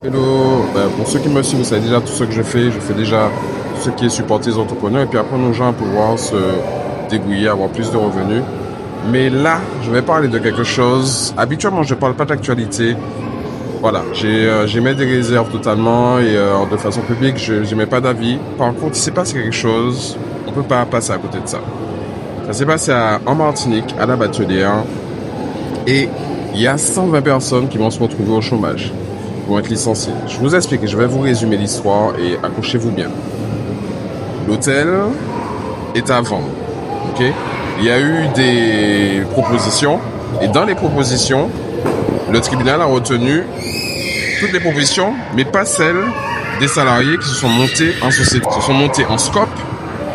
Hello, pour ceux qui me suivent, vous savez déjà tout ce que je fais déjà tout ce qui est supporter les entrepreneurs et puis après nos gens à pouvoir se débrouiller, avoir plus de revenus. Mais là, je vais parler de quelque chose. Habituellement, je ne parle pas d'actualité. Voilà, j'émets des réserves totalement et de façon publique, je n'émets pas d'avis. Par contre, il s'est passé quelque chose, on ne peut pas passer à côté de ça. Ça s'est passé en Martinique, à la Batelière, et il y a 120 personnes qui vont se retrouver au chômage, vont être licenciées. Je vous explique, je vais vous résumer l'histoire et accrochez-vous bien. L'hôtel est à vendre, ok? Il y a eu des propositions, et dans les propositions, le tribunal a retenu toutes les propositions, mais pas celles des salariés qui se sont montés en société, se sont montés en scope,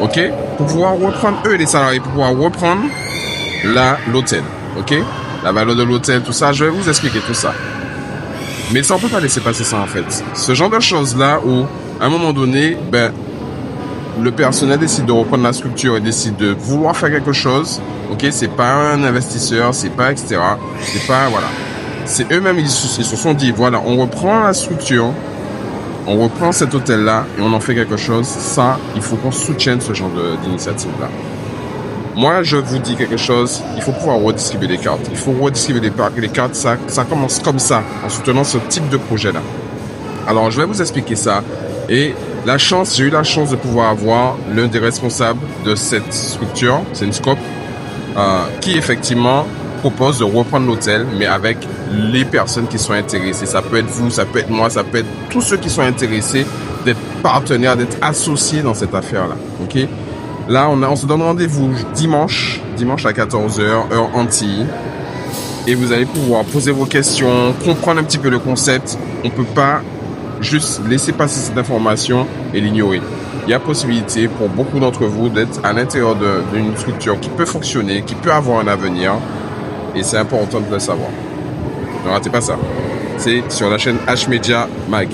ok, pour pouvoir reprendre, eux les salariés, pour pouvoir reprendre l'hôtel, ok, la valeur de l'hôtel, tout ça, je vais vous expliquer tout ça. Mais ça, on peut pas laisser passer ça en fait. Ce genre de choses-là où, à un moment donné, le personnel décide de reprendre la structure et décide de vouloir faire quelque chose, ok, c'est pas un investisseur, c'est pas etc. C'est pas, voilà. C'est eux-mêmes, ils se sont dit, voilà, on reprend la structure, on reprend cet hôtel-là et on en fait quelque chose. Ça, il faut qu'on soutienne ce genre d'initiative-là. Moi, je vous dis quelque chose, il faut pouvoir redistribuer les cartes. Il faut redistribuer les cartes, ça commence comme ça, en soutenant ce type de projet-là. Alors, je vais vous expliquer ça. Et j'ai eu la chance de pouvoir avoir l'un des responsables de cette structure, c'est une scope, qui effectivement propose de reprendre l'hôtel, mais avec les personnes qui sont intéressées. Ça peut être vous, ça peut être moi, ça peut être tous ceux qui sont intéressés d'être partenaires, d'être associés dans cette affaire-là. Ok? Là, on se donne rendez-vous dimanche à 14h, heure Antilles. Et vous allez pouvoir poser vos questions, comprendre un petit peu le concept. On peut pas juste laisser passer cette information et l'ignorer. Il y a possibilité pour beaucoup d'entre vous d'être à l'intérieur d'une structure qui peut fonctionner, qui peut avoir un avenir. Et c'est important de le savoir. Ne ratez pas ça. C'est sur la chaîne H Media Mag.